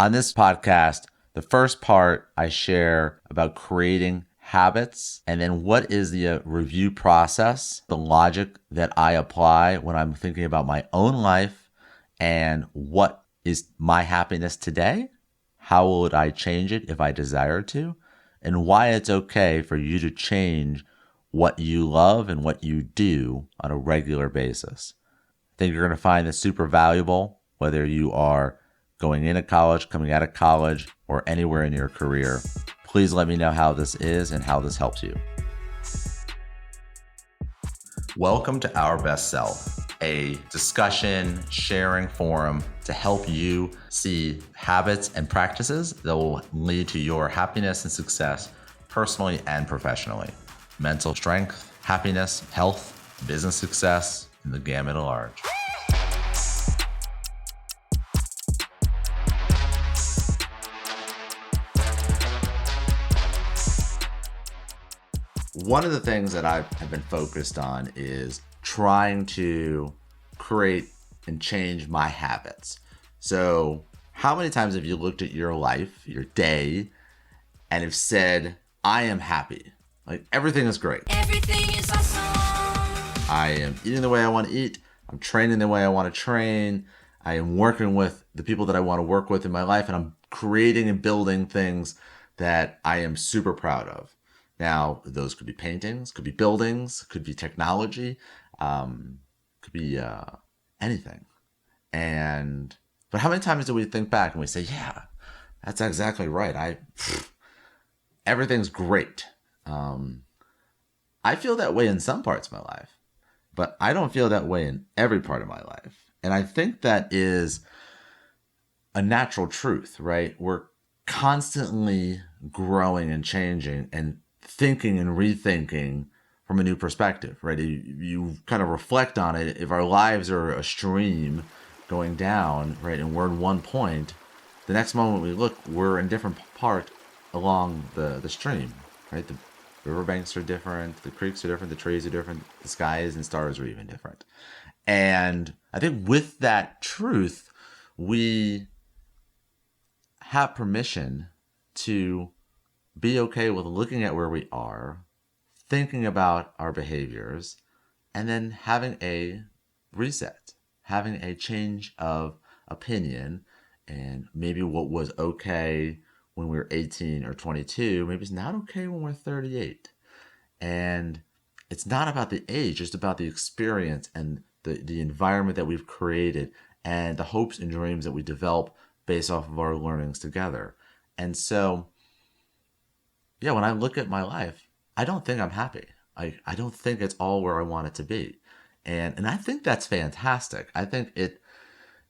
On this podcast, the first part I share about creating habits and then what is the review process, the logic that I apply when I'm thinking about my own life and what is my happiness today, how would I change it if I desire to, and why it's okay for you to change what you love and what you do on a regular basis. I think you're going to find this super valuable, whether you are going into college, coming out of college, or anywhere in your career. Please let me know how this is and how this helps you. Welcome to Our Best Self, a discussion, sharing forum to help you see habits and practices that will lead to your happiness and success personally and professionally. Mental strength, happiness, health, business success, and the gamut at large. One of the things that I have been focused on is trying to create and change my habits. So how many times have you looked at your life, your day, and have said, I am happy. Like everything is great. Everything is awesome. I am eating the way I want to eat. I'm training the way I want to train. I am working with the people that I want to work with in my life, and I'm creating and building things that I am super proud of. Now, those could be paintings, could be buildings, could be technology, could be anything. But how many times do we think back and we say, yeah, that's exactly right. Everything's great. I feel that way in some parts of my life, but I don't feel that way in every part of my life. And I think that is a natural truth, right? We're constantly growing and changing and thinking and rethinking from a new perspective, right? You kind of reflect on it. If our lives are a stream going down, right, and we're in one point, the next moment we look, we're in a different part along the stream, right? The riverbanks are different, the creeks are different, the trees are different, the skies and stars are even different. And I think with that truth, we have permission to be okay with looking at where we are, thinking about our behaviors, and then having a reset, having a change of opinion, and maybe what was okay when we were 18 or 22, maybe it's not okay when we're 38. And it's not about the age, it's about the experience and the environment that we've created and the hopes and dreams that we develop based off of our learnings together. And so, yeah, when I look at my life, I don't think I'm happy. I don't think it's all where I want it to be. And I think that's fantastic. I think it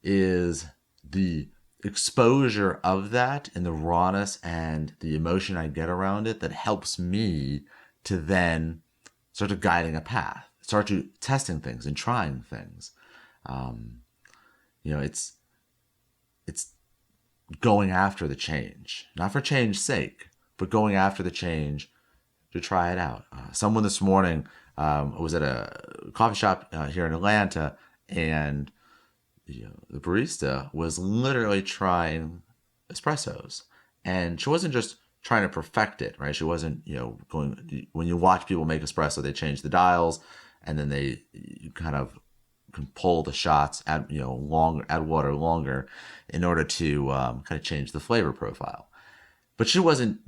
is the exposure of that and the rawness and the emotion I get around it that helps me to then start to guiding a path, start to testing things and trying things. It's going after the change, not for change's sake, but going after the change to try it out. Someone this morning was at a coffee shop here in Atlanta, and the barista was literally trying espressos, and she wasn't just trying to perfect it, right? She wasn't, going. When you watch people make espresso, they change the dials, and then you kind of can pull the shots, add water longer, in order to kind of change the flavor profile. But she wasn't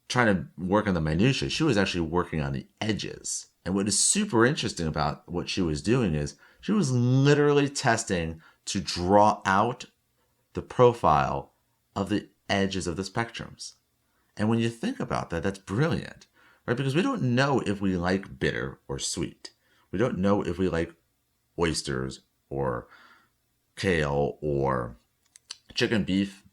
trying to work on the minutiae. She was actually working on the edges. And what is super interesting about what she was doing is she was literally testing to draw out the profile of the edges of the spectrums. And when you think about that, that's brilliant, right? Because we don't know if we like bitter or sweet. We don't know if we like oysters or kale or chicken, beef,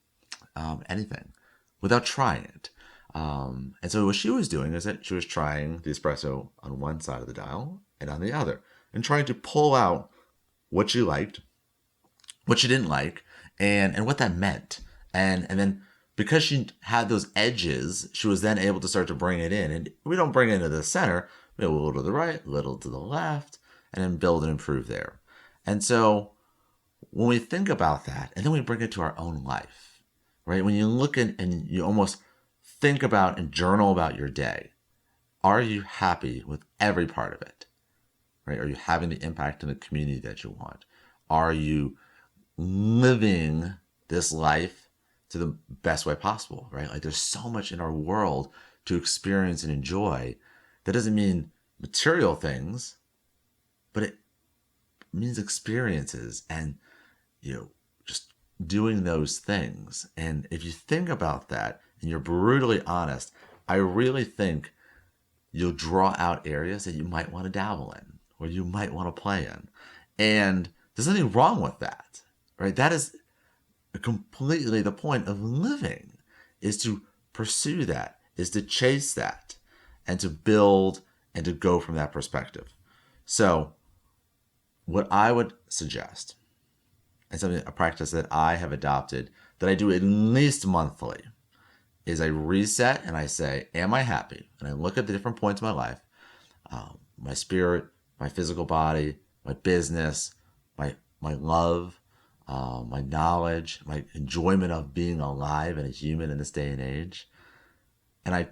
anything, without trying it. And so what she was doing is that she was trying the espresso on one side of the dial and on the other, and trying to pull out what she liked, what she didn't like, and what that meant. And then because she had those edges, she was then able to start to bring it in. And we don't bring it into the center, we go a little to the right, a little to the left, and then build and improve there. And so when we think about that, and then we bring it to our own life, right? When you look at and you almost think about and journal about your day, are you happy with every part of it, right? Are you having the impact in the community that you want? Are you living this life to the best way possible, right? Like there's so much in our world to experience and enjoy. That doesn't mean material things, but it means experiences and, just doing those things. And if you think about that and you're brutally honest, I really think you'll draw out areas that you might want to dabble in or you might want to play in. And there's nothing wrong with that, right? That is completely the point of living, is to pursue that, is to chase that, and to build and to go from that perspective. So what I would suggest, and something, a practice that I have adopted that I do at least monthly, is I reset and I say, am I happy? And I look at the different points of my life, my spirit, my physical body, my business, my love, my knowledge, my enjoyment of being alive and a human in this day and age. And I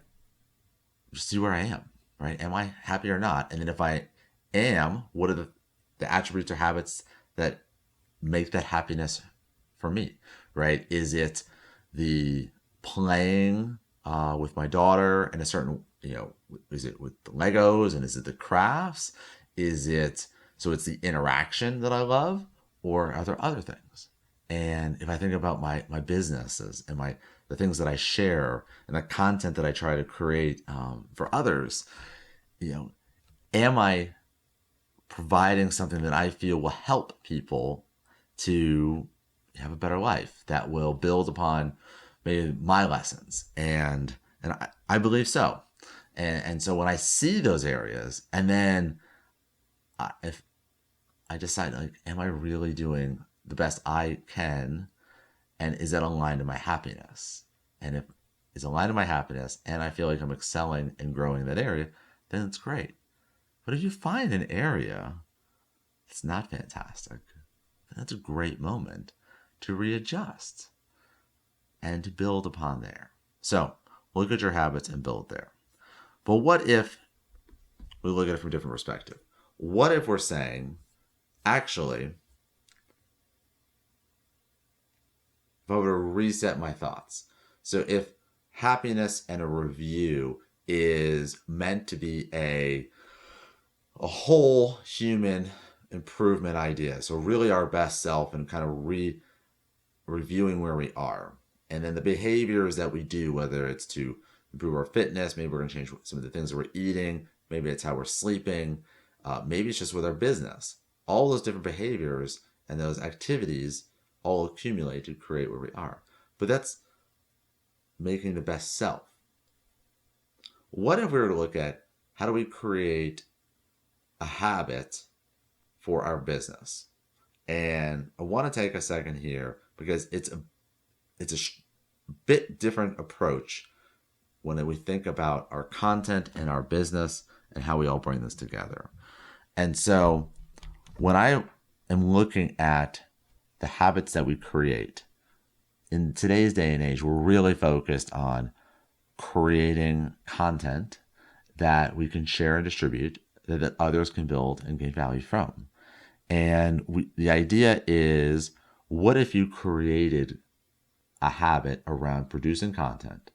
just see where I am, right? Am I happy or not? And then if I am, what are the attributes or habits that make that happiness for me, right? Is it the playing with my daughter and a certain, is it with the Legos and is it the crafts? Is it, so it's the interaction that I love, or are there other things? And if I think about my businesses and the things that I share and the content that I try to create for others, am I providing something that I feel will help people to have a better life, that will build upon maybe my lessons? And I believe so. And so when I see those areas, and then if I decide, like, am I really doing the best I can? And is that aligned to my happiness? And if it's aligned to my happiness and I feel like I'm excelling and growing in that area, then it's great. But if you find an area that's not fantastic, then that's a great moment to readjust and to build upon there. So look at your habits and build there. But what if we look at it from a different perspective? What if we're saying, actually, if I were to reset my thoughts, so if happiness and a review is meant to be a whole human improvement idea, so really our best self and kind of reviewing where we are, and then the behaviors that we do, whether it's to improve our fitness, maybe we're going to change some of the things that we're eating, maybe it's how we're sleeping, maybe it's just with our business. All those different behaviors and those activities all accumulate to create where we are. But that's making the best self. What if we were to look at how do we create a habit for our business? And I want to take a second here because it's a bit different approach when we think about our content and our business and how we all bring this together. And so when I am looking at the habits that we create, in today's day and age, we're really focused on creating content that we can share and distribute, that others can build and gain value from. And the idea is, what if you created a habit around producing content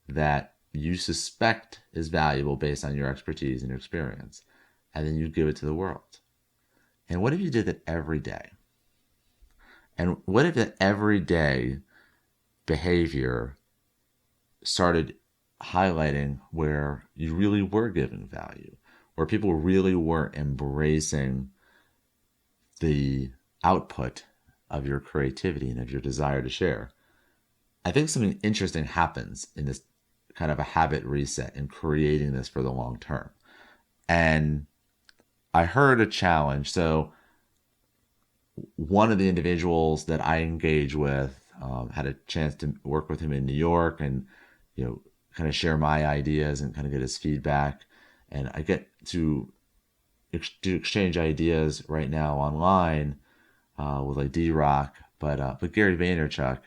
that you suspect is valuable based on your expertise and your experience, and then you give it to the world? And what if you did that every day? And what if that everyday behavior started highlighting where you really were giving value, where people really were embracing the output of your creativity and of your desire to share? I think something interesting happens in this kind of a habit reset and creating this for the long term. And I heard a challenge. So one of the individuals that I engage with, had a chance to work with him in New York and, kind of share my ideas and kind of get his feedback. And I get to exchange ideas right now online with like D-Rock, but Gary Vaynerchuk,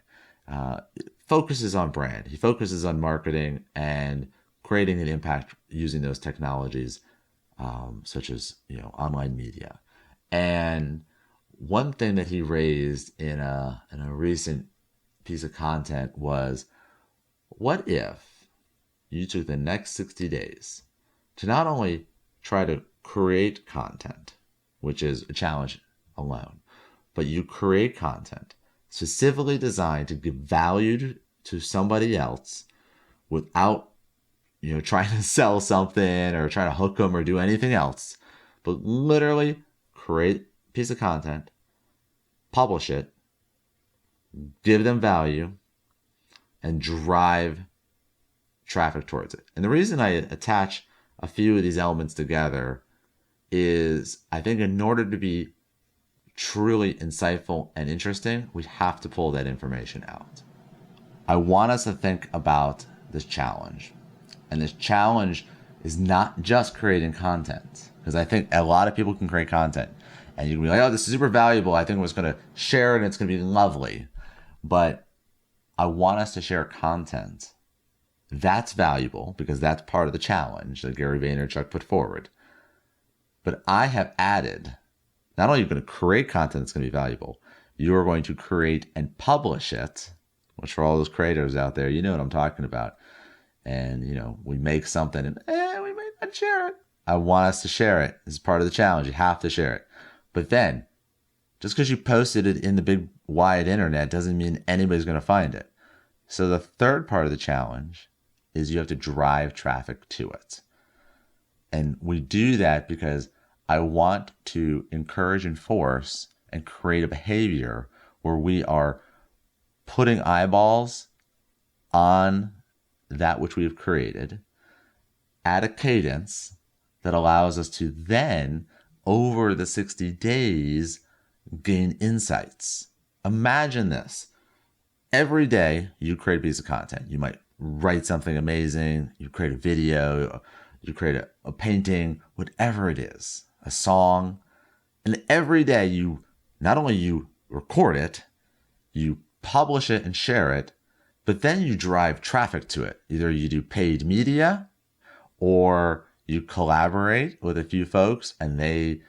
focuses on brand. He focuses on marketing and creating an impact using those technologies, such as online media. And one thing that he raised in a recent piece of content was, what if you took the next 60 days to not only try to create content, which is a challenge alone, but you create content specifically designed to give value to somebody else without trying to sell something or trying to hook them or do anything else, but literally create a piece of content, publish it, give them value, and drive traffic towards it. And the reason I attach a few of these elements together is I think in order to be truly insightful and interesting, we have to pull that information out. I want us to think about this challenge. And this challenge is not just creating content, because I think a lot of people can create content and you can be like, oh, this is super valuable. I think I'm just going to share it and it's going to be lovely. But I want us to share content that's valuable because that's part of the challenge that Gary Vaynerchuk put forward. But I have added, not only are you going to create content that's going to be valuable, you are going to create and publish it, which for all those creators out there, you know what I'm talking about. And, we make something and we may not share it. I want us to share it. This is part of the challenge. You have to share it. But then, just because you posted it in the big wide internet doesn't mean anybody's going to find it. So the third part of the challenge is you have to drive traffic to it. And we do that because I want to encourage and force and create a behavior where we are putting eyeballs on that which we have created at a cadence that allows us to then, over the 60 days, gain insights. Imagine this. Every day you create a piece of content. You might write something amazing. You create a video. You create a painting, whatever it is, a song. And every day not only you record it, you publish it and share it, but then you drive traffic to it. Either you do paid media or you collaborate with a few folks and they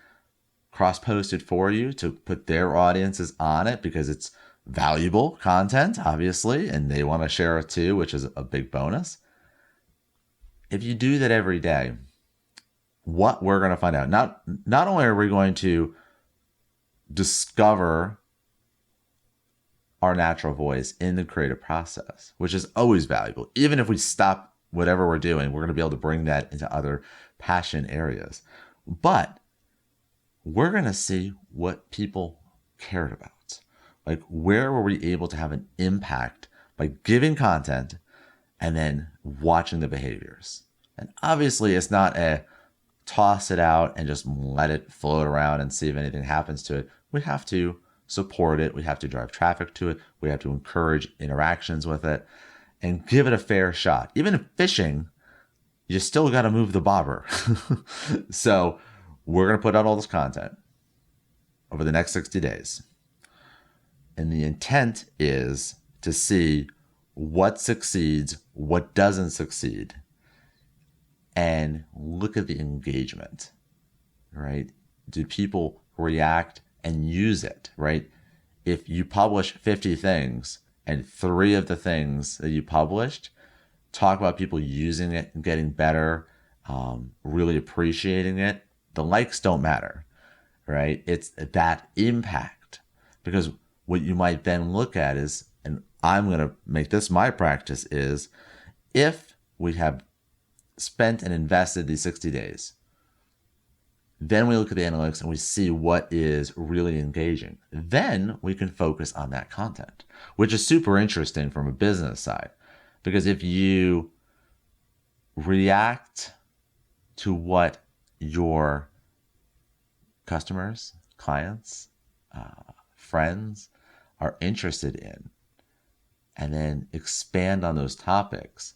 cross-post it for you to put their audiences on it because it's valuable content, obviously, and they want to share it too, which is a big bonus. If you do that every day, what we're going to find out, not only are we going to discover our natural voice in the creative process, which is always valuable. Even if we stop whatever we're doing, we're going to be able to bring that into other passion areas. But we're going to see what people cared about. Like, where were we able to have an impact by giving content and then watching the behaviors? And obviously, it's not a toss it out and just let it float around and see if anything happens to it. We have to support it. We have to drive traffic to it. We have to encourage interactions with it and give it a fair shot. Even in fishing, you still got to move the bobber. So we're going to put out all this content over the next 60 days. And the intent is to see what succeeds, what doesn't succeed, and look at the engagement, right? Do people react and use it, right? If you publish 50 things and 3 of the things that you published talk about people using it and getting better, really appreciating it, the likes don't matter, right? It's that impact. Because what you might then look at is, and I'm going to make this my practice, is if we have spent and invested these 60 days, then we look at the analytics and we see what is really engaging. Then we can focus on that content, which is super interesting from a business side. Because if you react to what your customers, clients, friends are interested in, and then expand on those topics,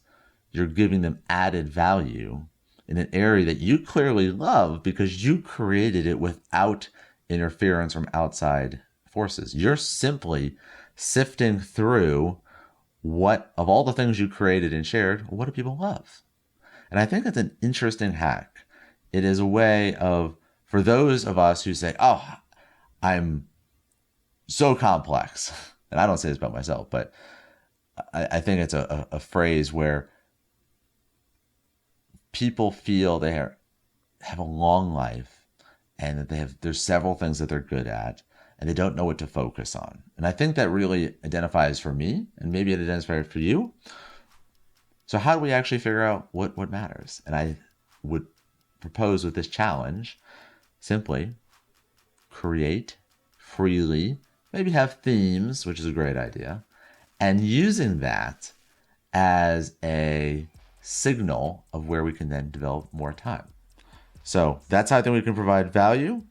you're giving them added value in an area that you clearly love because you created it without interference from outside forces. You're simply sifting through what of all the things you created and shared, what do people love? And I think it's an interesting hack. It is a way of, for those of us who say, oh, I'm so complex, and I don't say this about myself, but I think it's a phrase where people feel they have a long life and that there's several things that they're good at and they don't know what to focus on. And I think that really identifies for me, and maybe it identifies for you. So how do we actually figure out what matters? And I would propose with this challenge, simply create freely, maybe have themes, which is a great idea, and using that as a signal of where we can then develop more time. So that's how I think we can provide value.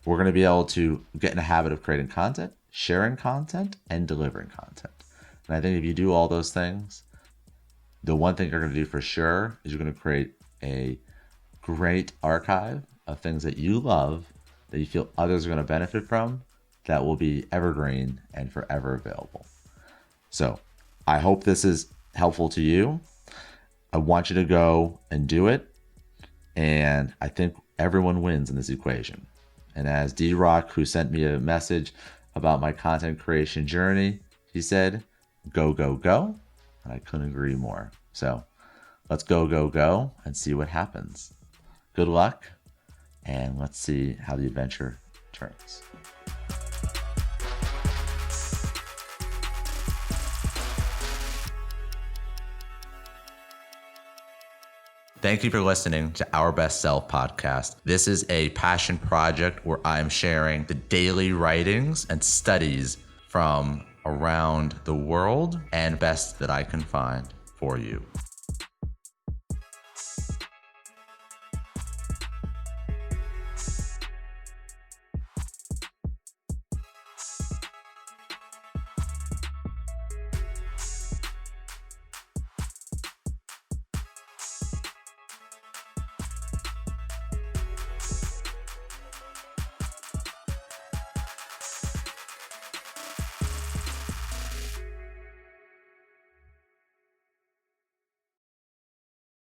We're going to be able to get in a habit of creating content, sharing content, and delivering content. And I think if you do all those things, the one thing you're going to do for sure is you're going to create a great archive of things that you love, that you feel others are going to benefit from, that will be evergreen and forever available. So I hope this is helpful to you. I want you to go and do it. And I think everyone wins in this equation. And as D-Rock, who sent me a message about my content creation journey, he said, go, go, go. And I couldn't agree more. So let's go, go, go and see what happens. Good luck. And let's see how the adventure turns. Thank you for listening to Our Best Self podcast. This is a passion project where I'm sharing the daily writings and studies from around the world and best that I can find for you.